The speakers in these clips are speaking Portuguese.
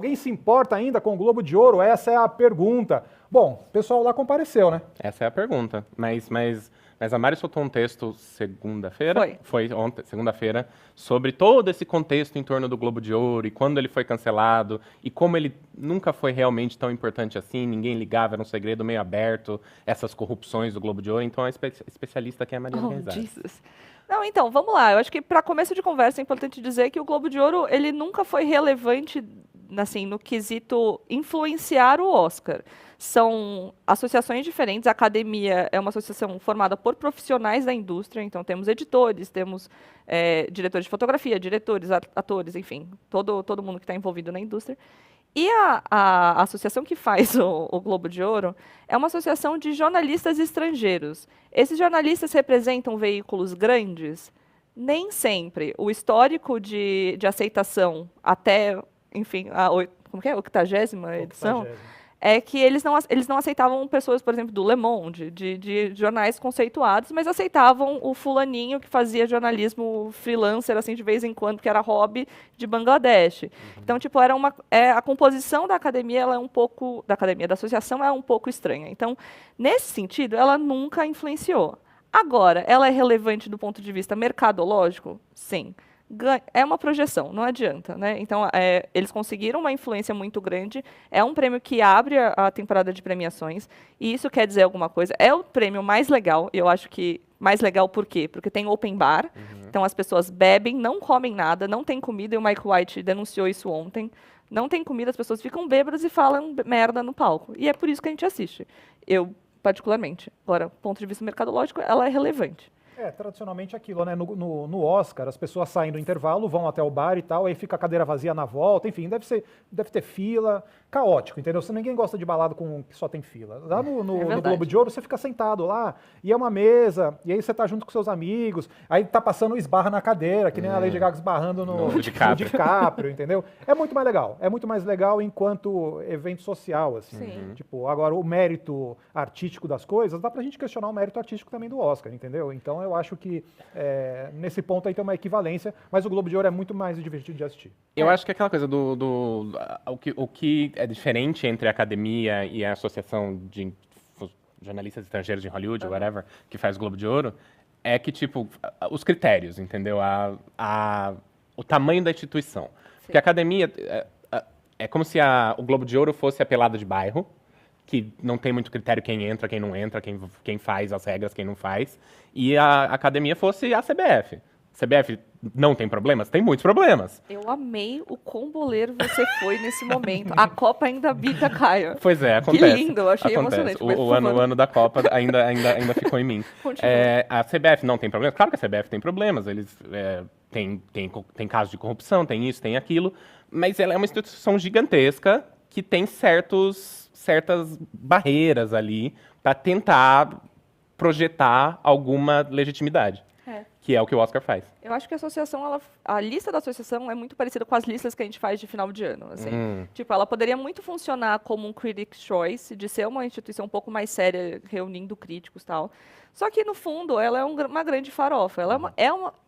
Alguém se importa ainda com o Globo de Ouro? Essa é a pergunta. Bom, o pessoal lá compareceu, né? Essa é a pergunta. Mas a Mari soltou um texto segunda-feira? Foi ontem, segunda-feira, sobre todo esse contexto em torno do Globo de Ouro e quando ele foi cancelado e como ele nunca foi realmente tão importante assim, ninguém ligava, era um segredo meio aberto, essas corrupções do Globo de Ouro. Então a especialista aqui é a Mariana Guerzari. Jesus. Não, então, vamos lá. Eu acho que para começo de conversa é importante dizer que o Globo de Ouro, ele nunca foi relevante, assim, no quesito influenciar o Oscar. São associações diferentes. A academia é uma associação formada por profissionais da indústria, então temos editores, temos diretores de fotografia, diretores, atores, enfim, todo mundo que está envolvido na indústria. E a associação que faz o Globo de Ouro é uma associação de jornalistas estrangeiros. Esses jornalistas representam veículos grandes? Nem sempre. O histórico de aceitação até, enfim, como que é? 80ª edição? É que eles não aceitavam pessoas, por exemplo, do Le Monde, de jornais conceituados, mas aceitavam o fulaninho que fazia jornalismo freelancer, assim, de vez em quando, que era hobby, de Bangladesh. Então, tipo, a composição da academia, ela é um pouco, da associação, é um pouco estranha. Então, nesse sentido, ela nunca influenciou. Agora, ela é relevante do ponto de vista mercadológico? Sim. É uma projeção, não adianta, né? Então, eles conseguiram uma influência muito grande, é um prêmio que abre a temporada de premiações, e isso quer dizer alguma coisa. É o prêmio mais legal, e eu acho que mais legal por quê? Porque tem open bar, então as pessoas bebem, não comem nada, não tem comida, e o Mike White denunciou isso ontem. Não tem comida, as pessoas ficam bêbadas e falam merda no palco. E é por isso que a gente assiste. Eu, particularmente. Agora, do ponto de vista mercadológico, ela é relevante. Tradicionalmente aquilo, né? No Oscar, as pessoas saem do intervalo, vão até o bar e tal, aí fica a cadeira vazia na volta, enfim, deve ter fila, caótico, entendeu? Se ninguém gosta de balada que só tem fila. Lá no Globo de Ouro, você fica sentado lá, e é uma mesa, e aí você tá junto com seus amigos, aí tá passando esbarra na cadeira, que nem a Lady Gaga esbarrando no DiCaprio, entendeu? É muito mais legal enquanto evento social, assim. Sim. Tipo, agora o mérito artístico das coisas, dá pra gente questionar o mérito artístico também do Oscar, entendeu? Então eu acho que nesse ponto aí tem uma equivalência, mas o Globo de Ouro é muito mais divertido de assistir. Eu acho que é aquela coisa o que é diferente entre a academia e a associação de jornalistas estrangeiros de Hollywood, whatever, que faz o Globo de Ouro, é que, tipo, os critérios, entendeu? O tamanho da instituição. Sim. Porque a academia é como se o Globo de Ouro fosse a pelada de bairro, que não tem muito critério quem entra, quem não entra, quem faz as regras, quem não faz, e a academia fosse a CBF. CBF não tem problemas? Tem muitos problemas. Eu amei o quão boleiro você foi nesse momento. A Copa ainda habita Caio. Pois é, acontece. Que lindo, eu achei emocionante. O ano da Copa ainda ficou em mim. A CBF não tem problemas? Claro que a CBF tem problemas. Eles tem casos de corrupção, tem isso, tem aquilo, mas ela é uma instituição gigantesca que tem certas barreiras ali para tentar projetar alguma legitimidade. Que é o que o Oscar faz. Eu acho que a lista da associação é muito parecida com as listas que a gente faz de final de ano. Assim. Tipo, ela poderia muito funcionar como um Critics' Choice, de ser uma instituição um pouco mais séria, reunindo críticos e tal. Só que, no fundo, ela é uma grande farofa. Ela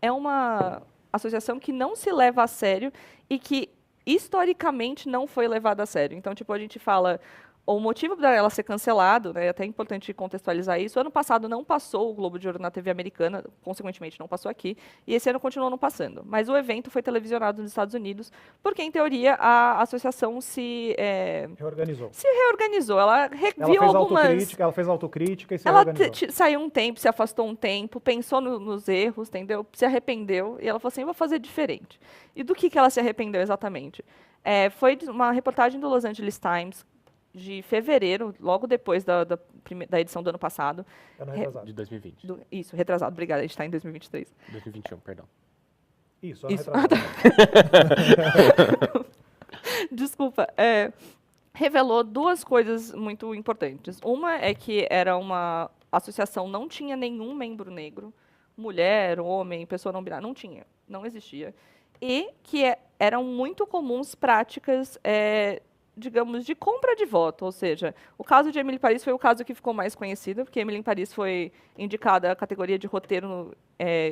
é uma associação que não se leva a sério e que, historicamente, não foi levada a sério. Então, tipo, a gente fala... O motivo para ela ser cancelado, né, é até importante contextualizar isso, ano passado não passou o Globo de Ouro na TV americana, consequentemente não passou aqui, e esse ano continuou não passando. Mas o evento foi televisionado nos Estados Unidos, porque, em teoria, a associação se reorganizou. Ela reviu algumas... Ela fez autocrítica e se reorganizou. Ela saiu um tempo, se afastou um tempo, pensou nos erros, entendeu? Se arrependeu, e ela falou assim, eu vou fazer diferente. E do que ela se arrependeu exatamente? Foi uma reportagem do Los Angeles Times, de fevereiro, logo depois da edição do ano passado. Ano retrasado. De 2020. Isso, retrasado. Obrigada, a gente está em 2023. 2021, perdão. Isso, ano retrasado. Desculpa. Revelou duas coisas muito importantes. Uma é que era uma associação, não tinha nenhum membro negro, mulher, homem, pessoa não binária, não tinha, não existia. E que eram muito comuns práticas... digamos, de compra de voto, ou seja, o caso de Emily Paris foi o caso que ficou mais conhecido, porque Emily Paris foi indicada à categoria de roteiro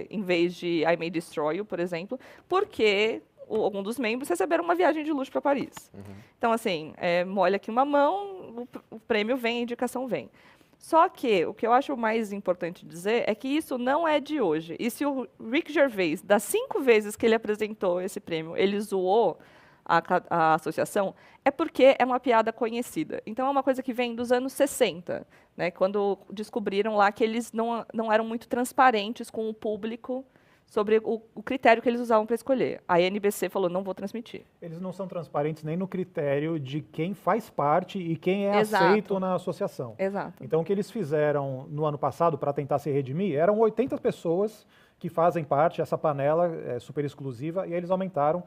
em vez de I May Destroy You, por exemplo, porque algum dos membros receberam uma viagem de luxo para Paris. Então, assim, molha aqui uma mão, o prêmio vem, a indicação vem. Só que o que eu acho mais importante dizer é que isso não é de hoje. E se o Rick Gervais, das 5 vezes que ele apresentou esse prêmio, ele zoou a associação, é porque é uma piada conhecida. Então, é uma coisa que vem dos anos 60, né, quando descobriram lá que eles não eram muito transparentes com o público sobre o critério que eles usavam para escolher. A NBC falou, não vou transmitir. Eles não são transparentes nem no critério de quem faz parte e quem é Exato. aceito na associação. Exato. Então, o que eles fizeram no ano passado para tentar se redimir, eram 80 pessoas que fazem parte, essa panela super exclusiva, e eles aumentaram,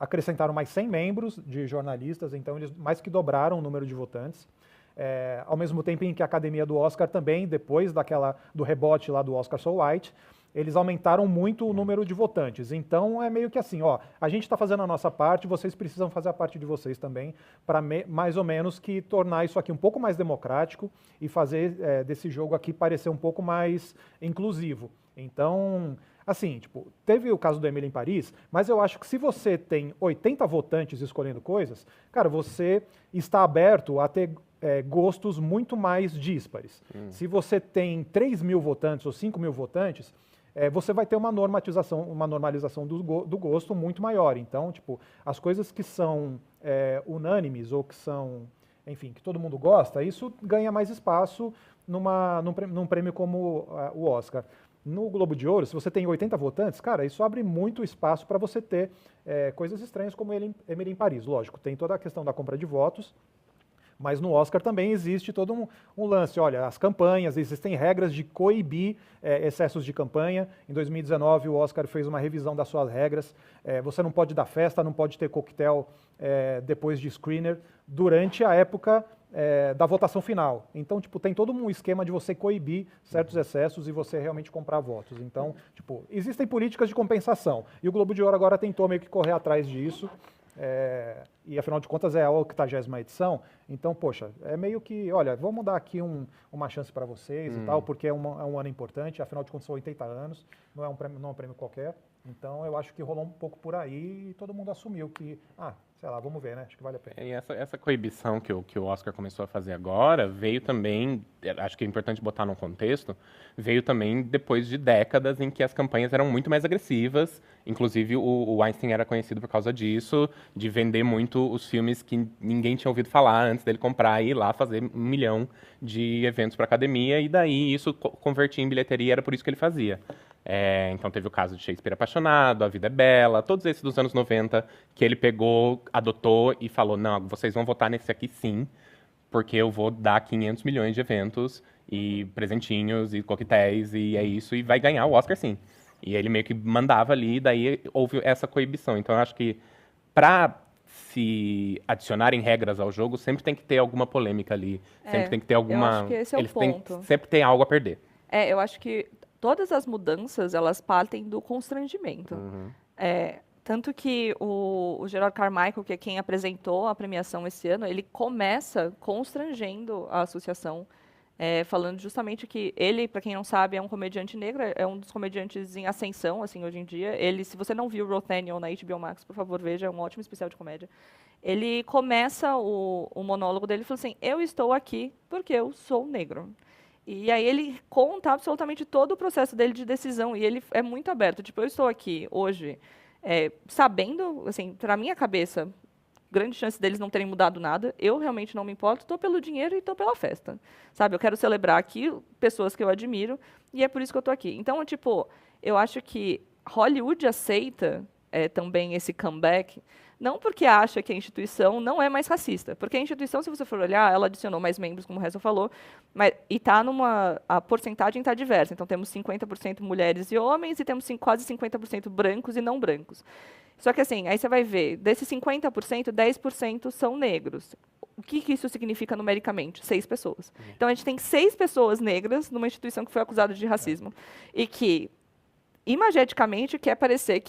acrescentaram mais 100 membros de jornalistas, então eles mais que dobraram o número de votantes. Ao mesmo tempo em que a Academia do Oscar também, depois do rebote lá do Oscar So White, eles aumentaram muito o número de votantes. Então é meio que assim, ó, a gente está fazendo a nossa parte, vocês precisam fazer a parte de vocês também, para mais ou menos que tornar isso aqui um pouco mais democrático e fazer desse jogo aqui parecer um pouco mais inclusivo. Então, assim, tipo, teve o caso do Emily em Paris, mas eu acho que se você tem 80 votantes escolhendo coisas, cara, você está aberto a ter gostos muito mais díspares. Se você tem 3 mil votantes ou 5 mil votantes, você vai ter uma normalização do gosto muito maior. Então, tipo, as coisas que são unânimes ou que são, enfim, que todo mundo gosta, isso ganha mais espaço num prêmio como o Oscar. No Globo de Ouro, se você tem 80 votantes, cara, isso abre muito espaço para você ter coisas estranhas como Emily em Paris. Lógico, tem toda a questão da compra de votos, mas no Oscar também existe todo um lance. Olha, as campanhas, existem regras de coibir excessos de campanha. Em 2019, o Oscar fez uma revisão das suas regras. Você não pode dar festa, não pode ter coquetel depois de screener durante a época da votação final. Então, tipo, tem todo um esquema de você coibir certos excessos e você realmente comprar votos. Então, tipo, existem políticas de compensação. E o Globo de Ouro agora tentou meio que correr atrás disso. E afinal de contas é a 80ª edição, então, poxa, é meio que, olha, vamos dar aqui uma chance para vocês e tal, porque é um ano importante, afinal de contas são 80 anos, não é um prêmio qualquer, então eu acho que rolou um pouco por aí e todo mundo assumiu que, sei lá, vamos ver, né, acho que vale a pena. E essa coibição que o Oscar começou a fazer agora veio também, acho que é importante botar num contexto, veio também depois de décadas em que as campanhas eram muito mais agressivas, inclusive o Weinstein era conhecido por causa disso, de vender muito os filmes que ninguém tinha ouvido falar antes dele comprar e ir lá fazer 1 milhão de eventos para academia, e daí isso convertia em bilheteria, era por isso que ele fazia. Então teve o caso de Shakespeare Apaixonado, A Vida é Bela, todos esses dos anos 90, que ele pegou, adotou e falou, não, vocês vão votar nesse aqui sim, porque eu vou dar 500 milhões de eventos e presentinhos e coquetéis e é isso, e vai ganhar o Oscar sim. E ele meio que mandava ali, e daí houve essa coibição. Então eu acho que para se adicionarem regras ao jogo, sempre tem que ter alguma polêmica ali, sempre tem que ter alguma... Eu acho que esse é o ponto. Têm que sempre ter algo a perder. Eu acho que todas as mudanças, elas partem do constrangimento. Tanto que o Gerard Carmichael, que é quem apresentou a premiação esse ano, ele começa constrangendo a associação, falando justamente que ele, para quem não sabe, é um comediante negro, é um dos comediantes em ascensão, assim, hoje em dia. Ele, se você não viu Rothaniel na HBO Max, por favor, veja, é um ótimo especial de comédia. Ele começa o monólogo dele falando assim, eu estou aqui porque eu sou negro. E aí ele conta absolutamente todo o processo dele de decisão, e ele é muito aberto. Tipo, eu estou aqui hoje sabendo, assim, para minha cabeça, grande chance deles não terem mudado nada. Eu realmente não me importo, estou pelo dinheiro e estou pela festa. Sabe, eu quero celebrar aqui pessoas que eu admiro, e é por isso que eu estou aqui. Então, tipo, eu acho que Hollywood aceita também esse comeback, não porque acha que a instituição não é mais racista, porque a instituição, se você for olhar, ela adicionou mais membros, como o Hessel falou, e a porcentagem está diversa. Então, temos 50% mulheres e homens, e temos quase 50% brancos e não brancos. Só que, assim, aí você vai ver, desses 50%, 10% são negros. O que isso significa numericamente? 6 pessoas. Então, a gente tem 6 pessoas negras numa instituição que foi acusada de racismo, e que imageticamente quer parecer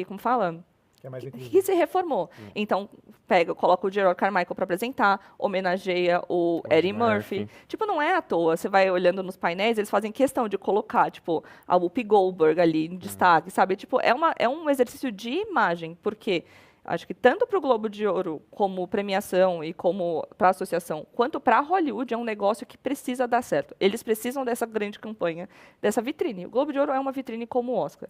como fala? Que é mais que inclusivo. se reformou. Então, coloca o Gerard Carmichael para apresentar, homenageia o Eddie Murphy. Tipo, não é à toa. Você vai olhando nos painéis, eles fazem questão de colocar, tipo, a Whoopi Goldberg ali em destaque, sabe? Tipo, é um exercício de imagem, porque acho que tanto para o Globo de Ouro, como premiação e como para a associação, quanto para Hollywood, é um negócio que precisa dar certo. Eles precisam dessa grande campanha, dessa vitrine. O Globo de Ouro é uma vitrine como o Oscar.